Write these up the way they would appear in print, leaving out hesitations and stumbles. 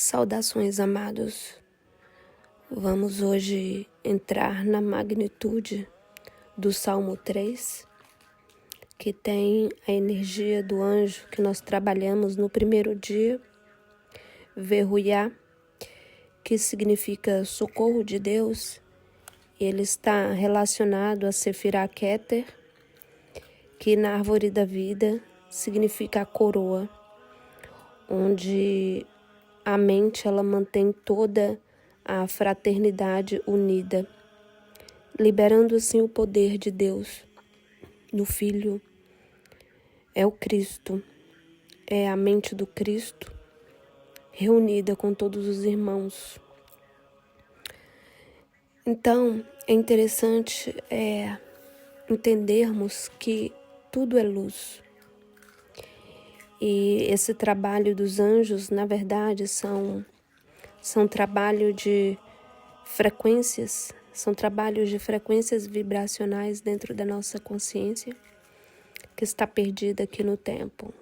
Saudações, amados. Vamos hoje entrar na magnitude do Salmo 3, que tem a energia do anjo que nós trabalhamos no primeiro dia, Verruiá, que significa socorro de Deus. Ele está relacionado a Sefirá Keter, que na árvore da vida significa a coroa, onde a mente ela mantém toda a fraternidade unida, liberando assim o poder de Deus no Filho. É o Cristo, é a mente do Cristo reunida com todos os irmãos. Então, é interessante entendermos que tudo é luz. E esse trabalho dos anjos, na verdade, são trabalho de frequências, são trabalhos de frequências vibracionais dentro da nossa consciência, que está perdida aqui no tempo.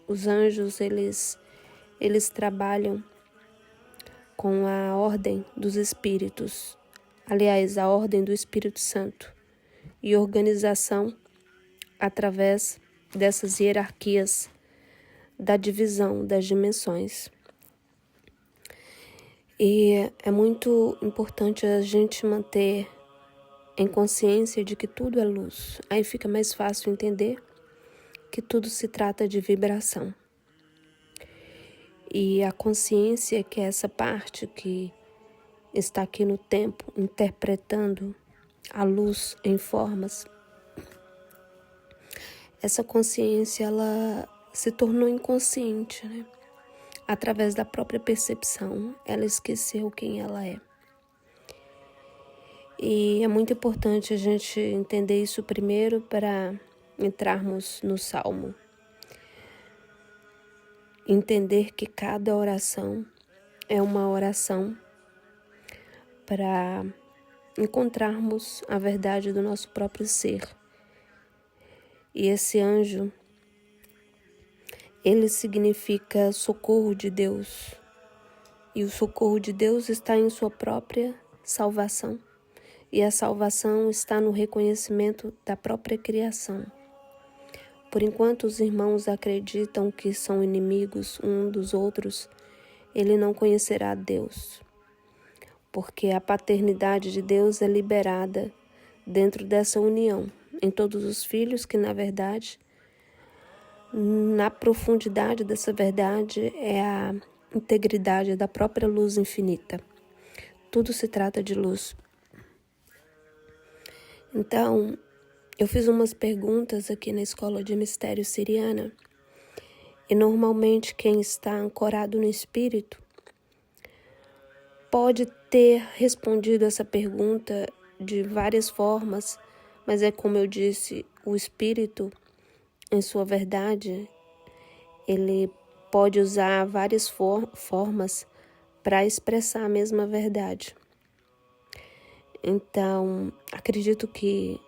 Os anjos, eles trabalham com a ordem dos espíritos, aliás, a ordem do Espírito Santo, e organização através dessas hierarquias da divisão das dimensões. E é muito importante a gente manter em consciência de que tudo é luz. Aí fica mais fácil entender que tudo se trata de vibração. E a consciência, que é essa parte que está aqui no tempo, interpretando a luz em formas, essa consciência, ela se tornou inconsciente, né? Através da própria percepção, ela esqueceu quem ela é. E é muito importante a gente entender isso primeiro para entrarmos no Salmo. Entender que cada oração é uma oração para encontrarmos a verdade do nosso próprio ser. E esse anjo, ele significa socorro de Deus. E o socorro de Deus está em sua própria salvação. E a salvação está no reconhecimento da própria criação. Por enquanto os irmãos acreditam que são inimigos um dos outros, ele não conhecerá Deus. Porque a paternidade de Deus é liberada dentro dessa união, em todos os filhos que, na verdade, na profundidade dessa verdade é a integridade da própria luz infinita. Tudo se trata de luz. Então, eu fiz umas perguntas aqui na Escola de Mistério Siriana, e normalmente quem está ancorado no Espírito pode ter respondido essa pergunta de várias formas, mas é como eu disse, o Espírito, em sua verdade, ele pode usar várias formas para expressar a mesma verdade. Então, acredito que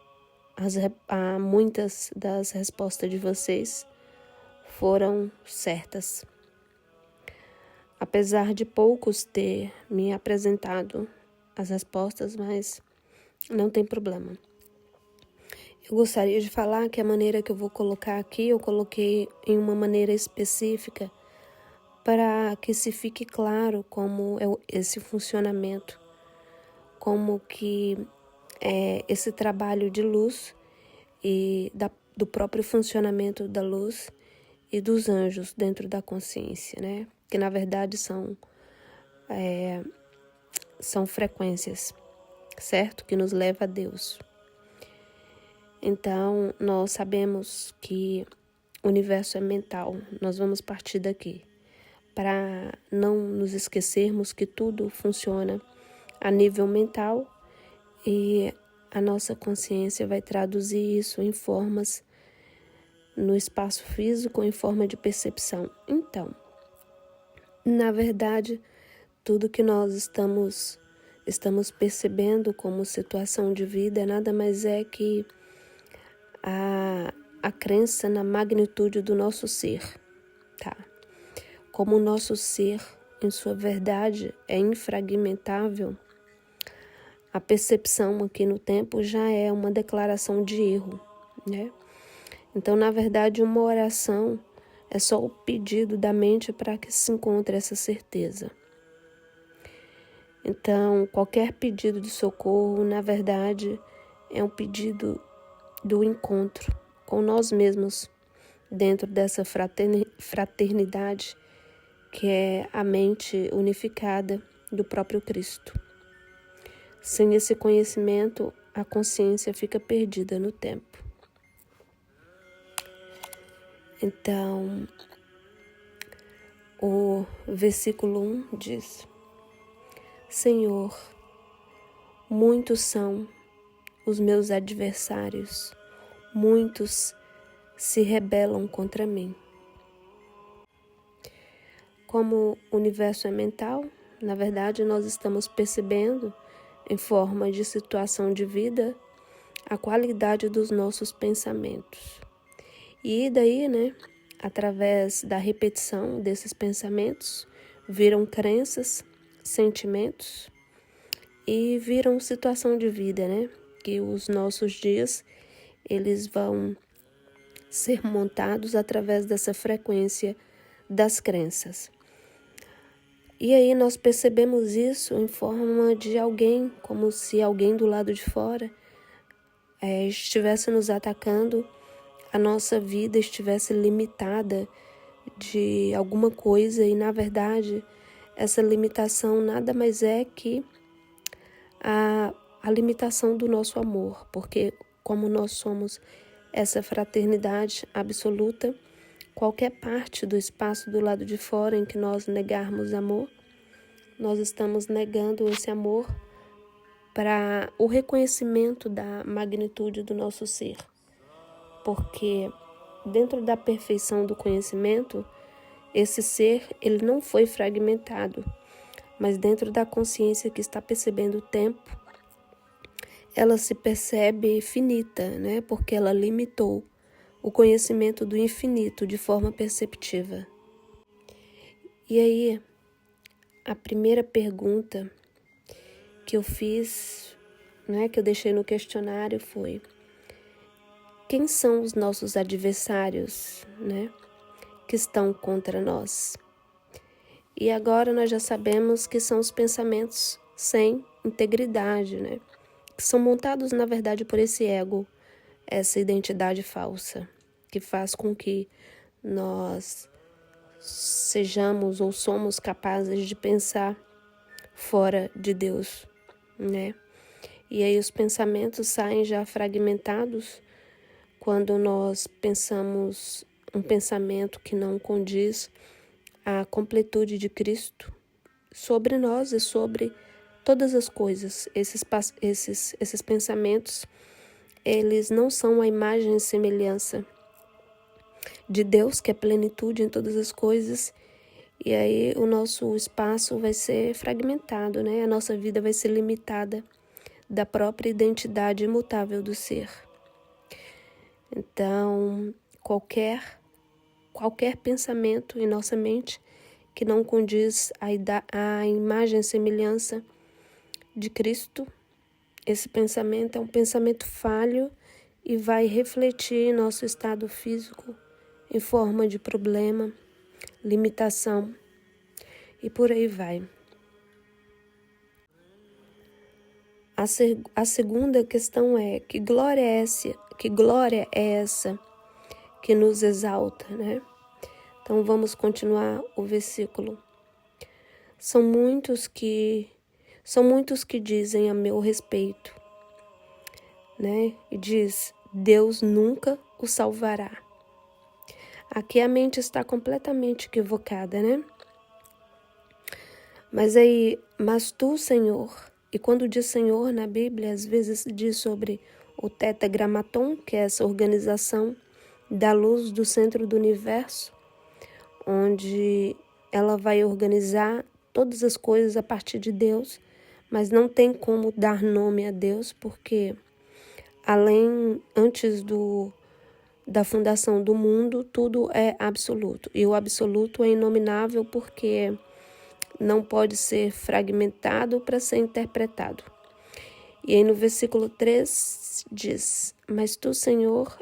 muitas das respostas de vocês foram certas. Apesar de poucos ter me apresentado as respostas, mas não tem problema. Eu gostaria de falar que a maneira que eu vou colocar aqui, eu coloquei em uma maneira específica para que se fique claro como é esse funcionamento, como que é esse trabalho de luz e do próprio funcionamento da luz e dos anjos dentro da consciência, né? Que na verdade são frequências, certo? Que nos leva a Deus. Então, nós sabemos que o universo é mental. Nós vamos partir daqui para não nos esquecermos que tudo funciona a nível mental e a nossa consciência vai traduzir isso em formas no espaço físico, em forma de percepção. Então, na verdade, tudo que nós estamos percebendo como situação de vida nada mais é que a crença na magnitude do nosso ser, tá? Como o nosso ser, em sua verdade é infragmentável, a percepção aqui no tempo já é uma declaração de erro, né? Então, na verdade, uma oração é só o pedido da mente para que se encontre essa certeza. Então, qualquer pedido de socorro, na verdade, é um pedido do encontro com nós mesmos, dentro dessa fraternidade que é a mente unificada do próprio Cristo. Sem esse conhecimento, a consciência fica perdida no tempo. Então, o versículo 1 diz: Senhor, muitos são os meus adversários, muitos se rebelam contra mim. Como o universo é mental, na verdade nós estamos percebendo, em forma de situação de vida, a qualidade dos nossos pensamentos. E daí, através da repetição desses pensamentos, viram crenças, sentimentos e viram situação de vida, que os nossos dias, eles vão ser montados através dessa frequência das crenças. E aí nós percebemos isso em forma de alguém, como se alguém do lado de fora estivesse nos atacando, a nossa vida estivesse limitada de alguma coisa e, na verdade, essa limitação nada mais é que a limitação do nosso amor, porque como nós somos essa fraternidade absoluta, qualquer parte do espaço do lado de fora em que nós negarmos amor, nós estamos negando esse amor para o reconhecimento da magnitude do nosso ser. Porque dentro da perfeição do conhecimento, esse ser ele não foi fragmentado, mas dentro da consciência que está percebendo o tempo, ela se percebe finita, porque ela limitou o conhecimento do infinito de forma perceptiva. E aí, a primeira pergunta que eu fiz, que eu deixei no questionário foi: quem são os nossos adversários, que estão contra nós? E agora nós já sabemos que são os pensamentos sem integridade, que são montados, na verdade, por esse ego, essa identidade falsa, que faz com que nós sejamos ou somos capazes de pensar fora de Deus, E aí os pensamentos saem já fragmentados quando nós pensamos um pensamento que não condiz à completude de Cristo sobre nós e sobre todas as coisas. Esses pensamentos, eles não são a imagem e semelhança de Deus, que é plenitude em todas as coisas, e aí o nosso espaço vai ser fragmentado, A nossa vida vai ser limitada da própria identidade imutável do ser. Então, qualquer pensamento em nossa mente que não condiz à imagem e semelhança de Cristo, esse pensamento é um pensamento falho e vai refletir em nosso estado físico em forma de problema, limitação e por aí vai. A segunda questão é: que glória é essa que nos exalta, Então vamos continuar o versículo. São muitos que dizem a meu respeito, E diz: Deus nunca o salvará. Aqui a mente está completamente equivocada, Mas tu, Senhor, e quando diz Senhor na Bíblia, às vezes diz sobre o Tetragramaton, que é essa organização da luz do centro do universo, onde ela vai organizar todas as coisas a partir de Deus, mas não tem como dar nome a Deus, porque antes da fundação do mundo, tudo é absoluto. E o absoluto é inominável porque não pode ser fragmentado para ser interpretado. E aí no versículo 3 diz: Mas tu, Senhor,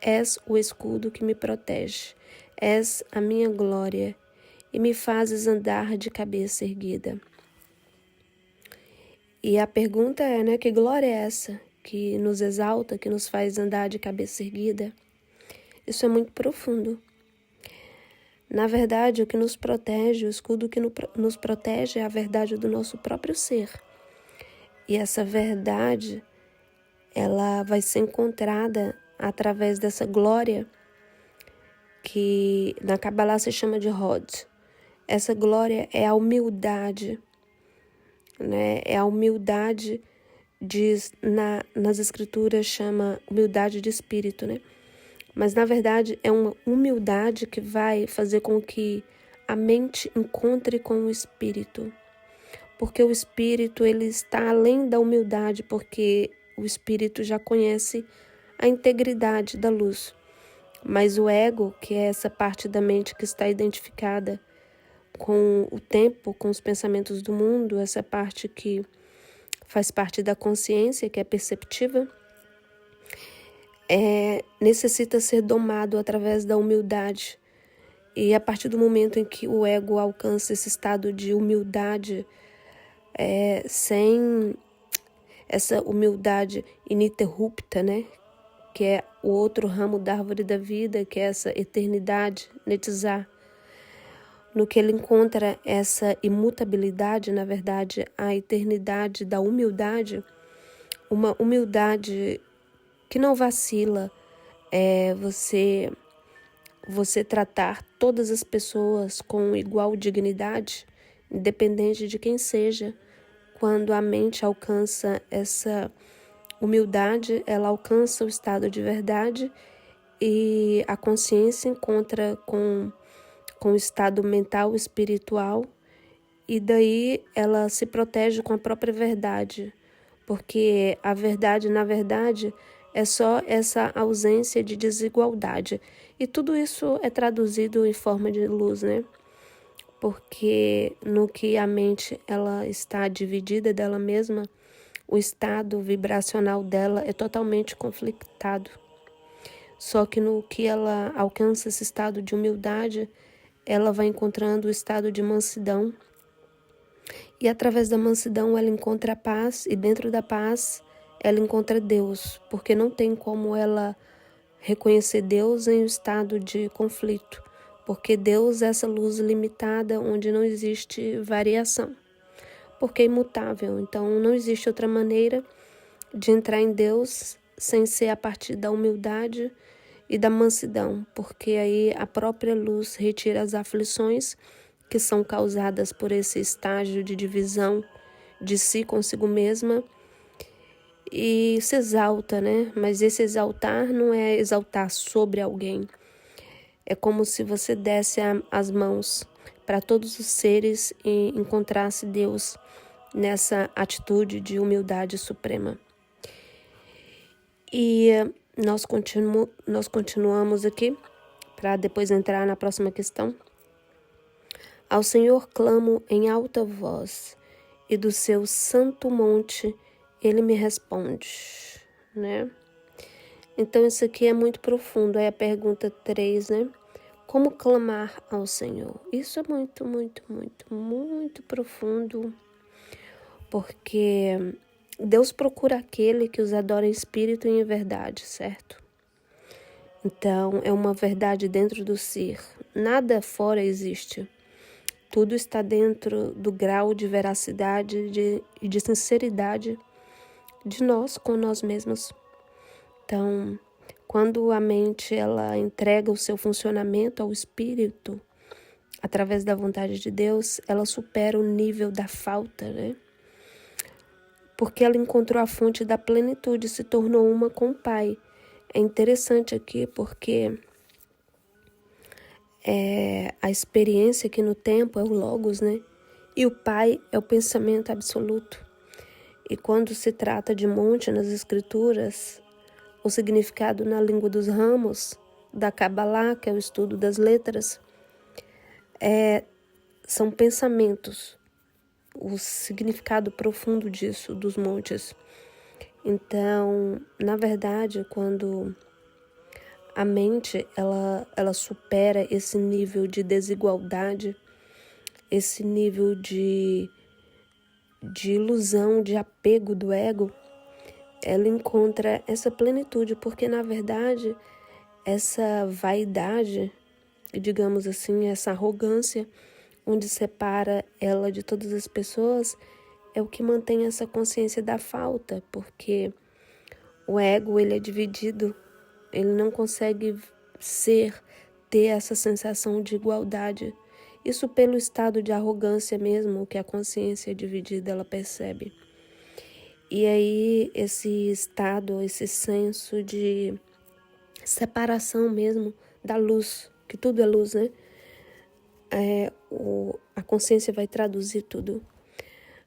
és o escudo que me protege, és a minha glória e me fazes andar de cabeça erguida. E a pergunta é, né, que glória é essa que nos exalta, que nos faz andar de cabeça erguida? Isso é muito profundo. Na verdade, o que nos protege, o escudo que nos protege é a verdade do nosso próprio ser. E essa verdade, ela vai ser encontrada através dessa glória que na Kabbalah se chama de Hod. Essa glória é a humildade, né? É a humildade, nas escrituras chama humildade de espírito, né? Mas na verdade é uma humildade que vai fazer com que a mente encontre com o espírito. Porque o espírito ele está além da humildade, porque o espírito já conhece a integridade da luz. Mas o ego, que é essa parte da mente que está identificada com o tempo, com os pensamentos do mundo, essa parte que faz parte da consciência, que é perceptiva, necessita ser domado através da humildade. E a partir do momento em que o ego alcança esse estado de humildade, sem essa humildade ininterrupta, né? Que é o outro ramo da árvore da vida, que é essa eternidade, netizar. No que ele encontra essa imutabilidade, na verdade, a eternidade da humildade, uma humildade que não vacila, é você tratar todas as pessoas com igual dignidade, independente de quem seja. Quando a mente alcança essa humildade, ela alcança o estado de verdade e a consciência encontra com o estado mental, espiritual, e daí ela se protege com a própria verdade, porque a verdade, na verdade, é só essa ausência de desigualdade. E tudo isso é traduzido em forma de luz, né? Porque no que a mente ela está dividida dela mesma, o estado vibracional dela é totalmente conflitado. Só que no que ela alcança esse estado de humildade, ela vai encontrando o estado de mansidão. E através da mansidão ela encontra a paz, e dentro da paz ela encontra Deus, porque não tem como ela reconhecer Deus em um estado de conflito, porque Deus é essa luz limitada onde não existe variação, porque é imutável. Então não existe outra maneira de entrar em Deus sem ser a partir da humildade e da mansidão, porque aí a própria luz retira as aflições que são causadas por esse estágio de divisão de si consigo mesma e se exalta, né? Mas esse exaltar não é exaltar sobre alguém. É como se você desse as mãos para todos os seres e encontrasse Deus nessa atitude de humildade suprema. E nós continuamos aqui para depois entrar na próxima questão. Ao Senhor clamo em alta voz, e do seu santo monte ele me responde, né? Então isso aqui é muito profundo, é a pergunta 3, né? Como clamar ao Senhor? Isso é muito, muito, muito, muito profundo, porque Deus procura aquele que os adora em espírito e em verdade, certo? Então, é uma verdade dentro do ser. Nada fora existe. Tudo está dentro do grau de veracidade e de sinceridade de nós com nós mesmos. Então, quando a mente ela entrega o seu funcionamento ao espírito, através da vontade de Deus, ela supera o nível da falta, né? Porque ela encontrou a fonte da plenitude, se tornou uma com o Pai. É interessante aqui porque a experiência aqui no tempo é o Logos, né? E o Pai é o pensamento absoluto. E quando se trata de monte nas Escrituras, o significado na língua dos ramos, da Kabbalah, que é o estudo das letras, são pensamentos, o significado profundo disso, dos montes. Então, na verdade, quando a mente ela supera esse nível de desigualdade, esse nível de ilusão, de apego do ego, ela encontra essa plenitude, porque na verdade essa vaidade, digamos assim, essa arrogância, onde separa ela de todas as pessoas, é o que mantém essa consciência da falta, porque o ego, ele é dividido, ele não consegue ter essa sensação de igualdade. Isso pelo estado de arrogância mesmo, que a consciência dividida, ela percebe. E aí, esse estado, esse senso de separação mesmo da luz, que tudo é luz, né? A consciência vai traduzir tudo.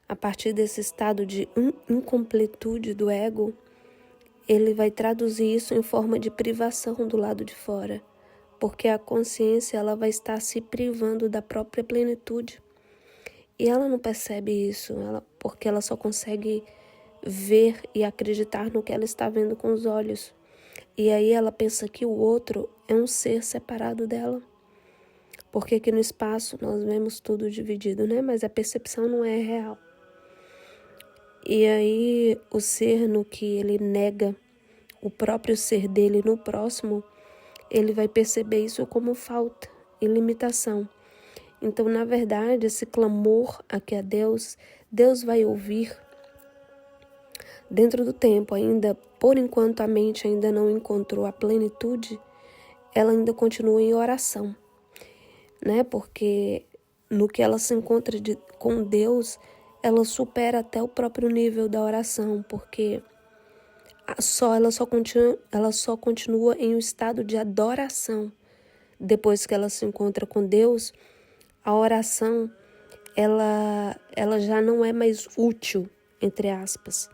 A partir desse estado de incompletude do ego, ele vai traduzir isso em forma de privação do lado de fora, porque a consciência ela vai estar se privando da própria plenitude. E ela não percebe isso, porque ela só consegue ver e acreditar no que ela está vendo com os olhos. E aí ela pensa que o outro é um ser separado dela. Porque aqui no espaço nós vemos tudo dividido, né? Mas a percepção não é real. E aí o ser no que ele nega o próprio ser dele no próximo, ele vai perceber isso como falta e limitação. Então, na verdade, esse clamor aqui a Deus, Deus vai ouvir dentro do tempo ainda, por enquanto a mente ainda não encontrou a plenitude, ela ainda continua em oração, né? Porque no que ela se encontra com Deus, ela supera até o próprio nível da oração, porque ela só continua em um estado de adoração. Depois que ela se encontra com Deus, a oração ela já não é mais útil, entre aspas,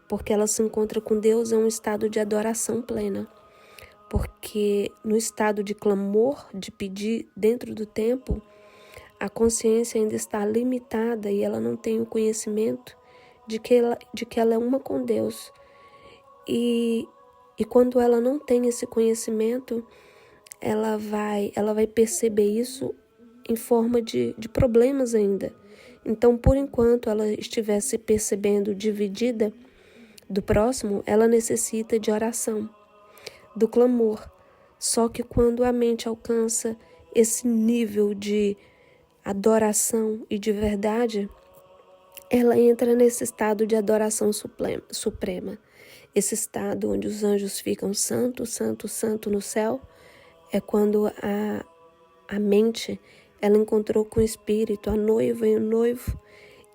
porque ela se encontra com Deus em um estado de adoração plena. Porque no estado de clamor, de pedir dentro do tempo, a consciência ainda está limitada e ela não tem o conhecimento de que ela é uma com Deus. E quando ela não tem esse conhecimento, ela vai perceber isso em forma de problemas ainda. Então, por enquanto ela estiver se percebendo dividida do próximo, ela necessita de oração, do clamor. Só que quando a mente alcança esse nível de adoração e de verdade, ela entra nesse estado de adoração suprema. Esse estado onde os anjos ficam santo, santo, santo no céu, é quando a mente ela encontrou com o espírito, a noiva e o noivo,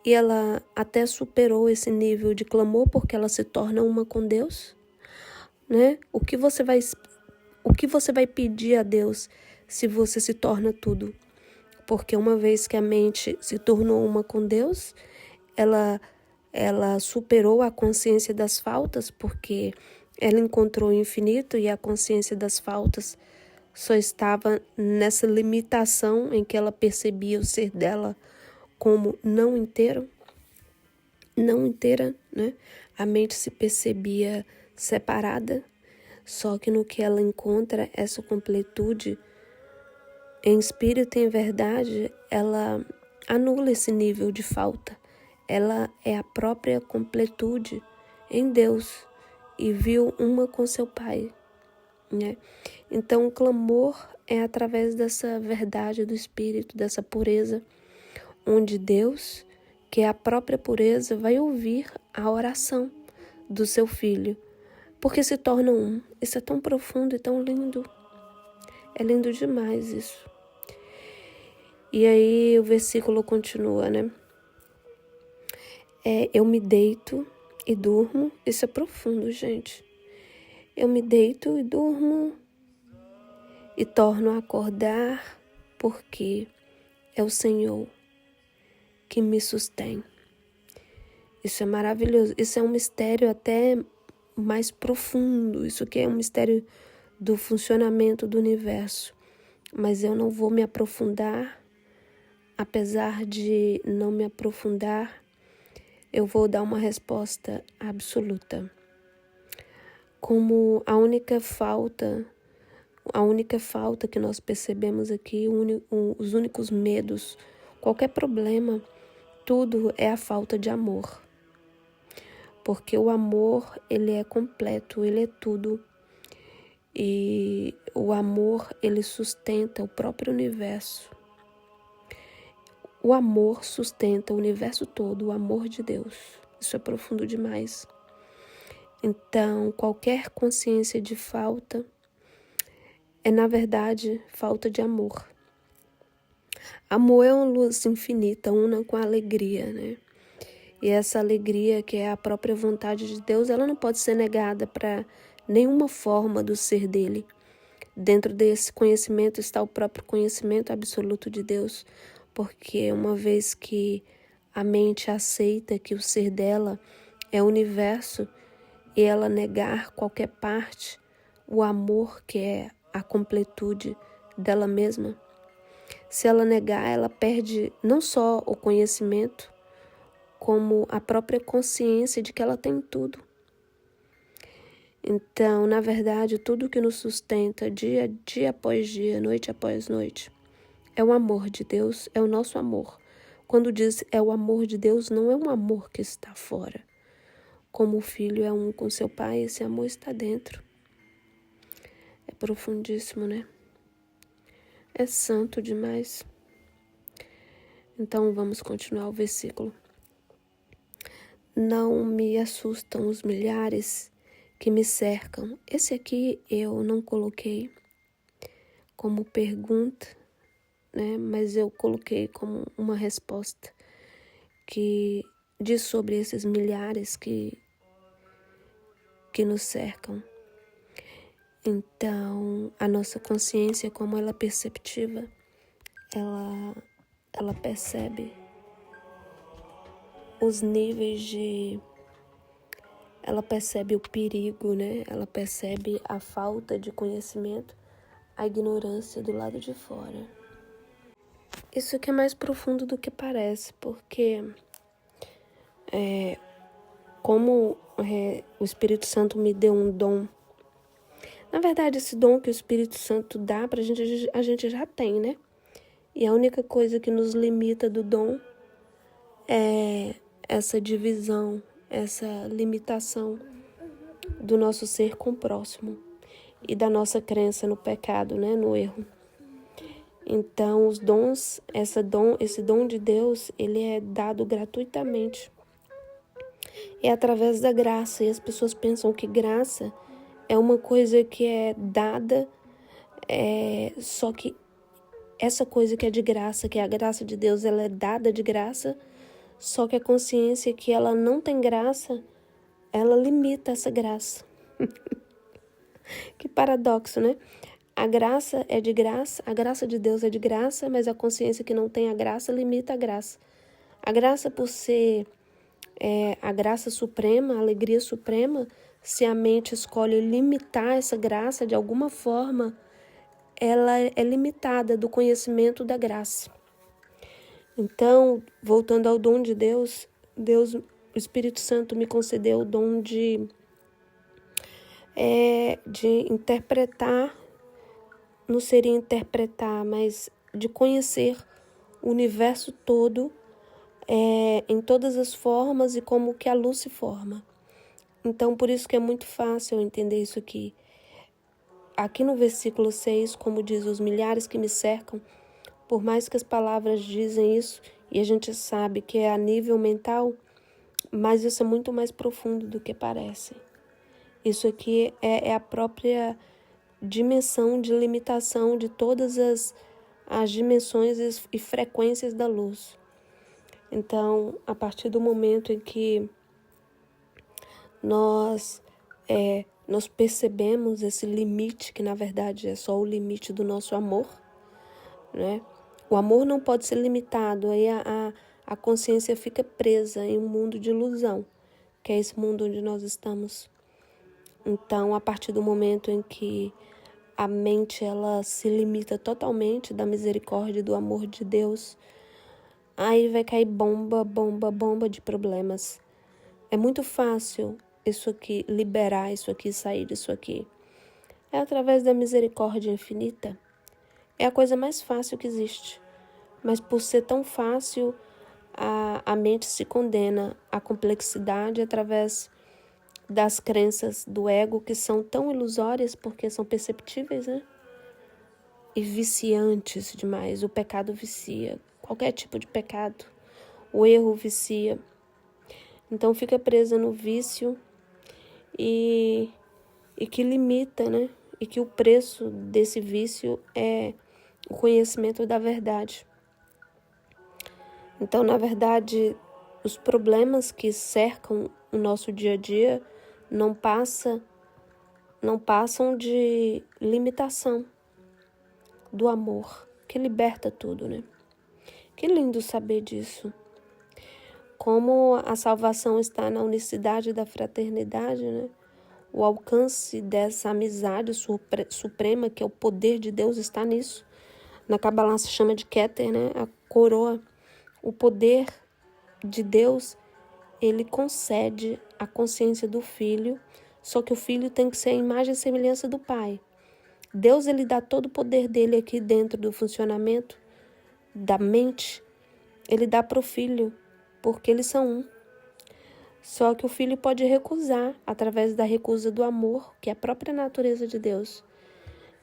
e ela até superou esse nível de clamor porque ela se torna uma com Deus, né? O que você vai pedir a Deus se você se torna tudo? Porque uma vez que a mente se tornou uma com Deus, ela superou a consciência das faltas, porque ela encontrou o infinito e a consciência das faltas só estava nessa limitação em que ela percebia o ser dela como não inteira, né? A mente se percebia separada, só que no que ela encontra essa completude, em espírito e em verdade, ela anula esse nível de falta. Ela é a própria completude em Deus e viu uma com seu Pai, né? Então, o clamor é através dessa verdade do Espírito, dessa pureza, onde Deus, que é a própria pureza, vai ouvir a oração do seu Filho, porque se torna um. Isso é tão profundo e tão lindo. É lindo demais isso. E aí o versículo continua, né? Eu me deito e durmo. Isso é profundo, gente. Eu me deito e durmo e torno a acordar, porque é o Senhor que me sustém. Isso é maravilhoso. Isso é um mistério até mais profundo. Isso aqui é um mistério do funcionamento do universo. Mas eu não vou me aprofundar apesar de não me aprofundar, eu vou dar uma resposta absoluta. Como a única falta que nós percebemos aqui, os únicos medos, qualquer problema, tudo é a falta de amor. Porque o amor, ele é completo, ele é tudo. E o amor, ele sustenta o próprio universo. O amor sustenta o universo todo, o amor de Deus. Isso é profundo demais. Então, qualquer consciência de falta é, na verdade, falta de amor. Amor é uma luz infinita, una com a alegria, né? E essa alegria, que é a própria vontade de Deus, ela não pode ser negada para nenhuma forma do ser dele. Dentro desse conhecimento está o próprio conhecimento absoluto de Deus, porque uma vez que a mente aceita que o ser dela é o universo e ela negar qualquer parte, o amor, que é a completude dela mesma, se ela negar, ela perde não só o conhecimento, como a própria consciência de que ela tem tudo. Então, na verdade, tudo que nos sustenta dia após dia, noite após noite, é o amor de Deus, é o nosso amor. Quando diz é o amor de Deus, não é um amor que está fora. Como o filho é um com seu pai, esse amor está dentro. É profundíssimo, né? É santo demais. Então, vamos continuar o versículo. Não me assustam os milhares que me cercam. Esse aqui eu não coloquei como pergunta, né? Mas eu coloquei como uma resposta que diz sobre esses milhares que nos cercam. Então, a nossa consciência, como ela é perceptiva, ela percebe os níveis de... Ela percebe o perigo, né? Ela percebe a falta de conhecimento, a ignorância do lado de fora. Isso aqui é mais profundo do que parece, porque como o Espírito Santo me deu um dom. Na verdade, esse dom que o Espírito Santo dá pra gente, a gente já tem, né? E a única coisa que nos limita do dom é essa divisão, essa limitação do nosso ser com o próximo e da nossa crença no pecado, né? No erro. Então, os dons, esse dom de Deus, ele é dado gratuitamente. É através da graça. E as pessoas pensam que graça é uma coisa que é dada, só que essa coisa que é de graça, que é a graça de Deus, ela é dada de graça, só que a consciência que ela não tem graça, ela limita essa graça. Que paradoxo, né? A graça é de graça, a graça de Deus é de graça, mas a consciência que não tem a graça limita a graça. A graça, por ser a graça suprema, a alegria suprema, se a mente escolhe limitar essa graça de alguma forma, ela é limitada do conhecimento da graça. Então, voltando ao dom de Deus, o Espírito Santo me concedeu o dom de interpretar, não seria interpretar, mas de conhecer o universo todo em todas as formas e como que a luz se forma. Então, por isso que é muito fácil eu entender isso aqui. Aqui no versículo 6, como diz, os milhares que me cercam, por mais que as palavras dizem isso, e a gente sabe que é a nível mental, mas isso é muito mais profundo do que parece. Isso aqui é a própria dimensão de limitação de todas as dimensões e frequências da luz. Então, a partir do momento em que nós percebemos esse limite, que na verdade é só o limite do nosso amor, né? O amor não pode ser limitado, aí a consciência fica presa em um mundo de ilusão, que é esse mundo onde nós estamos. Então, a partir do momento em que a mente ela se limita totalmente da misericórdia e do amor de Deus, aí vai cair bomba, bomba, bomba de problemas. É muito fácil isso aqui, liberar isso aqui, sair disso aqui. É através da misericórdia infinita. É a coisa mais fácil que existe. Mas por ser tão fácil, a mente se condena à complexidade através das crenças do ego, que são tão ilusórias porque são perceptíveis, né? E viciantes demais. O pecado vicia. Qualquer tipo de pecado. O erro vicia. Então fica presa no vício e que limita, né? E que o preço desse vício é o conhecimento da verdade. Então, na verdade, os problemas que cercam o nosso dia a dia não passam de limitação do amor, que liberta tudo, né? Que lindo saber disso. Como a salvação está na unicidade da fraternidade, né? O alcance dessa amizade suprema, que é o poder de Deus, está nisso. Na Kabbalah se chama de Keter, né? A coroa. O poder de Deus, ele concede a consciência do Filho, só que o Filho tem que ser a imagem e semelhança do Pai. Deus, ele dá todo o poder dele aqui dentro do funcionamento da mente, ele dá para o Filho, porque eles são um. Só que o Filho pode recusar, através da recusa do amor, que é a própria natureza de Deus.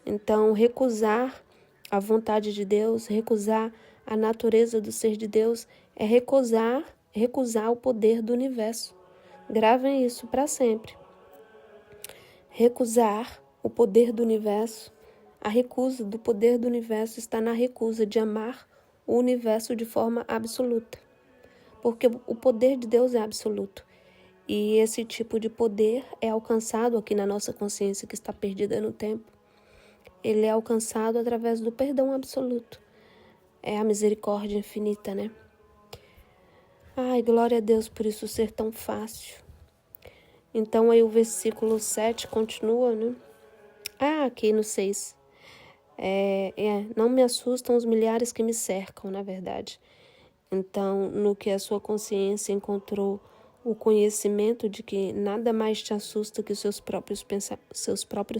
Então, recusar a vontade de Deus, recusar a natureza do ser de Deus, é recusar o poder do universo. Gravem isso para sempre. Recusar o poder do universo, a recusa do poder do universo está na recusa de amar o universo de forma absoluta. Porque o poder de Deus é absoluto. E esse tipo de poder é alcançado aqui na nossa consciência que está perdida no tempo. Ele é alcançado através do perdão absoluto. É a misericórdia infinita, né? Ai, glória a Deus por isso ser tão fácil. Então aí o versículo 7 continua, né? Aqui no 6. Não me assustam os milhares que me cercam, na verdade. Então, no que a sua consciência encontrou o conhecimento de que nada mais te assusta que os seus próprios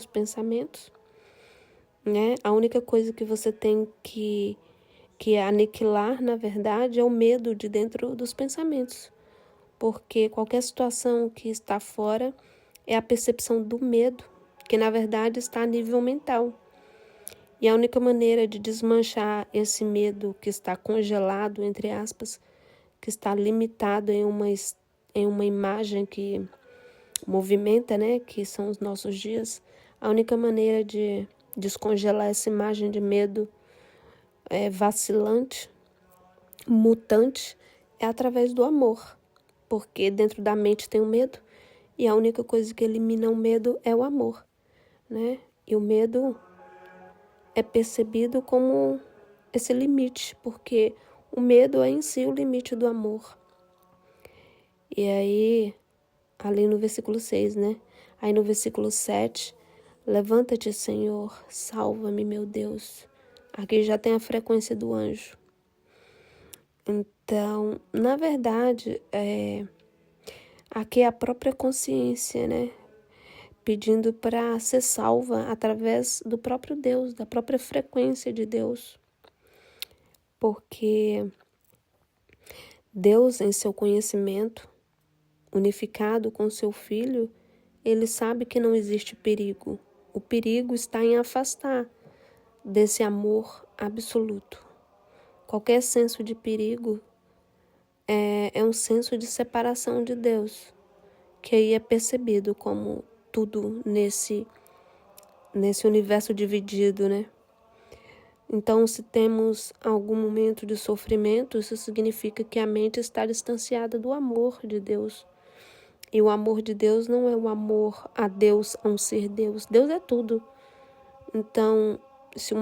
pensamentos, né? A única coisa que você tem que aniquilar, na verdade, é o medo de dentro dos pensamentos. Porque qualquer situação que está fora é a percepção do medo, que na verdade está a nível mental. E a única maneira de desmanchar esse medo que está congelado, entre aspas, que está limitado em uma imagem que movimenta, né, que são os nossos dias, a única maneira de descongelar essa imagem de medo vacilante, mutante, é através do amor. Porque dentro da mente tem o medo, e a única coisa que elimina o medo é o amor, né? E o medo é percebido como esse limite, porque o medo é em si o limite do amor. E aí, ali no versículo 6, né? Aí no versículo 7, levanta-te, Senhor, salva-me, meu Deus. Aqui já tem a frequência do anjo. Então, na verdade, aqui é a própria consciência, né? Pedindo para ser salva através do próprio Deus, da própria frequência de Deus. Porque Deus, em seu conhecimento, unificado com seu Filho, ele sabe que não existe perigo. O perigo está em afastar desse amor absoluto. Qualquer senso de perigo é um senso de separação de Deus, que aí é percebido como tudo nesse universo dividido, né? Então, se temos algum momento de sofrimento, isso significa que a mente está distanciada do amor de Deus. E o amor de Deus não é o amor a Deus, a um ser Deus. Deus é tudo. Então, se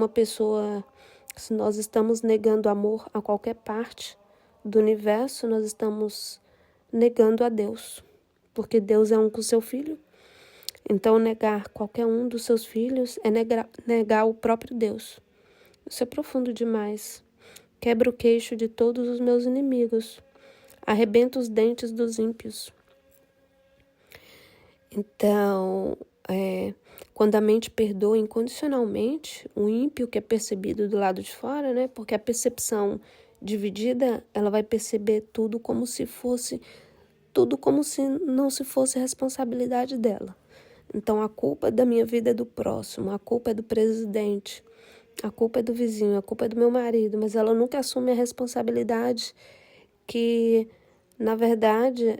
nós estamos negando amor a qualquer parte do universo, nós estamos negando a Deus. Porque Deus é um com seu Filho. Então, negar qualquer um dos seus filhos é negar o próprio Deus. Isso é profundo demais. quebra o queixo de todos os meus inimigos, arrebenta os dentes dos ímpios. Então, quando a mente perdoa incondicionalmente, o ímpio que é percebido do lado de fora, né? Porque a percepção dividida, ela vai perceber tudo como se não se fosse responsabilidade dela. Então, a culpa da minha vida é do próximo, a culpa é do presidente, a culpa é do vizinho, a culpa é do meu marido, mas ela nunca assume a responsabilidade que, na verdade,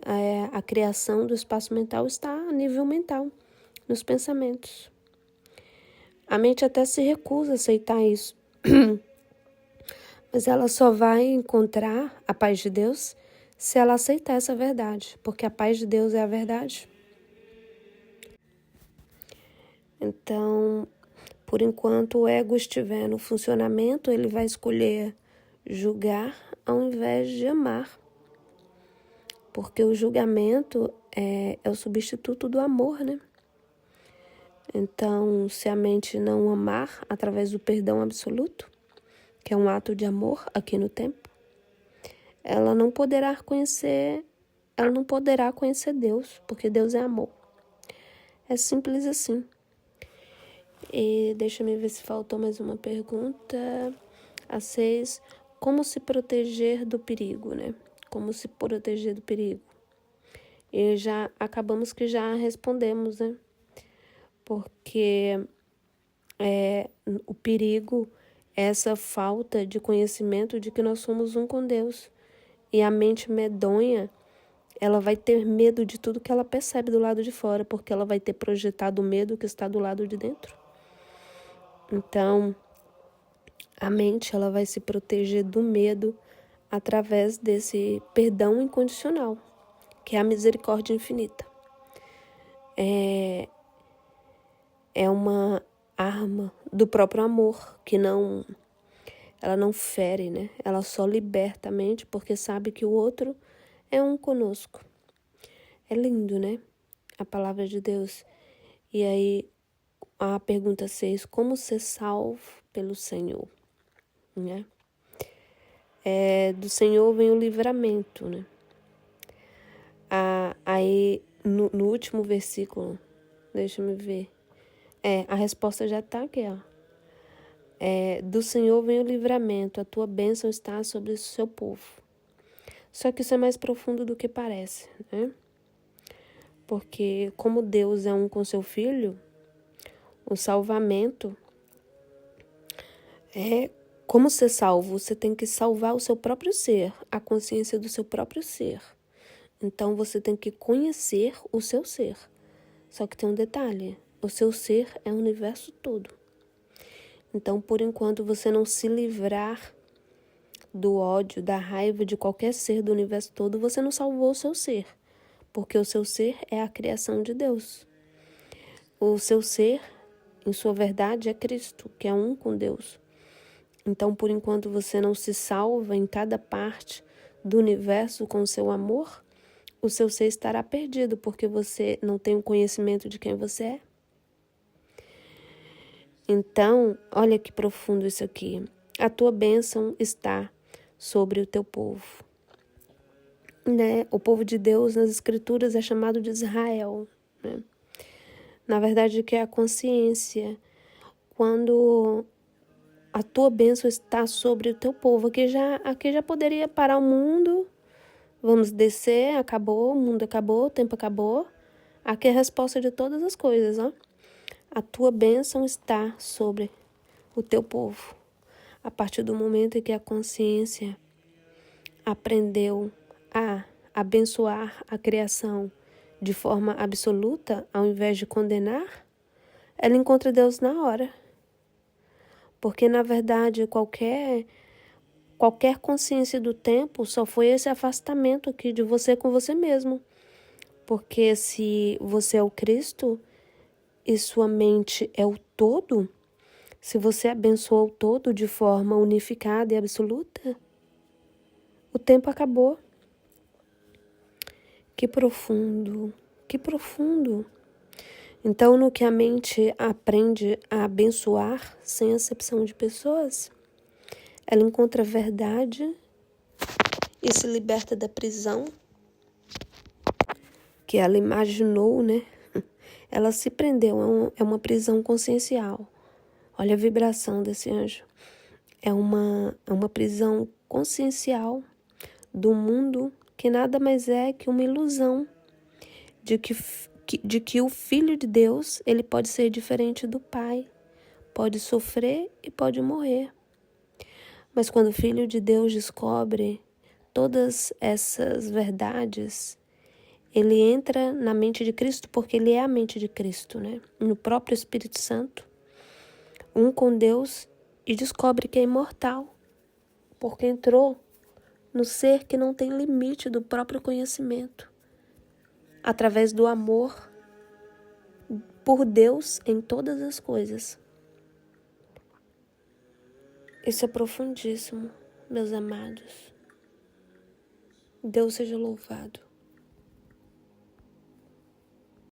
a criação do espaço mental está a nível mental, nos pensamentos. A mente até se recusa a aceitar isso, mas ela só vai encontrar a paz de Deus se ela aceitar essa verdade, porque a paz de Deus é a verdade. Então, por enquanto o ego estiver no funcionamento, ele vai escolher julgar ao invés de amar. Porque o julgamento é o substituto do amor, né? Então, se a mente não amar através do perdão absoluto, que é um ato de amor aqui no tempo, ela não poderá conhecer Deus, porque Deus é amor. É simples assim. E deixa eu ver se faltou mais uma pergunta. A 6, como se proteger do perigo, né? Como se proteger do perigo? E já acabamos que já respondemos, né? Porque o perigo é essa falta de conhecimento de que nós somos um com Deus. E a mente medonha, ela vai ter medo de tudo que ela percebe do lado de fora, porque ela vai ter projetado o medo que está do lado de dentro. Então, a mente ela vai se proteger do medo através desse perdão incondicional, que é a misericórdia infinita. É uma arma do próprio amor, que ela não fere, né? Ela só liberta a mente, porque sabe que o outro é um conosco. É lindo, né? A palavra de Deus. E aí, a pergunta 6, como ser salvo pelo Senhor? Né? Do Senhor vem o livramento, né? Aí, no último versículo, deixa eu ver. A resposta já está aqui, ó. Do Senhor vem o livramento, a tua bênção está sobre o seu povo. Só que isso é mais profundo do que parece, né? Porque como Deus é um com seu filho, o salvamento como ser salvo, você tem que salvar o seu próprio ser, a consciência do seu próprio ser. Então você tem que conhecer o seu ser. Só que tem um detalhe, o seu ser é o universo todo. Então, por enquanto você não se livrar do ódio, da raiva de qualquer ser do universo todo, você não salvou o seu ser. Porque o seu ser é a criação de Deus. O seu ser, em sua verdade, é Cristo, que é um com Deus. Então, por enquanto você não se salva em cada parte do universo com o seu amor, o seu ser estará perdido, porque você não tem o conhecimento de quem você é. Então, olha que profundo isso aqui. A tua bênção está sobre o teu povo. Né? O povo de Deus nas Escrituras é chamado de Israel. Né? Na verdade, que é a consciência. Quando a tua bênção está sobre o teu povo. Aqui já poderia parar o mundo. Vamos descer, acabou, o mundo acabou, o tempo acabou. Aqui é a resposta de todas as coisas, ó. A tua bênção está sobre o teu povo. A partir do momento em que a consciência aprendeu a abençoar a criação de forma absoluta, ao invés de condenar, ela encontra Deus na hora. Porque, na verdade, qualquer consciência do tempo só foi esse afastamento aqui de você com você mesmo. Porque se você é o Cristo e sua mente é o todo, se você abençoou o todo de forma unificada e absoluta, o tempo acabou. Que profundo, que profundo. Então, no que a mente aprende a abençoar sem acepção de pessoas, ela encontra a verdade e se liberta da prisão que ela imaginou, né? Ela se prendeu, é uma prisão consciencial. Olha a vibração desse anjo. É uma prisão consciencial do mundo que nada mais é que uma ilusão de que o Filho de Deus, ele pode ser diferente do Pai, pode sofrer e pode morrer. Mas quando o Filho de Deus descobre todas essas verdades, ele entra na mente de Cristo, porque ele é a mente de Cristo, né? No próprio Espírito Santo, um com Deus, e descobre que é imortal, porque entrou no ser que não tem limite do próprio conhecimento, através do amor por Deus em todas as coisas. Isso é profundíssimo, meus amados. Deus seja louvado.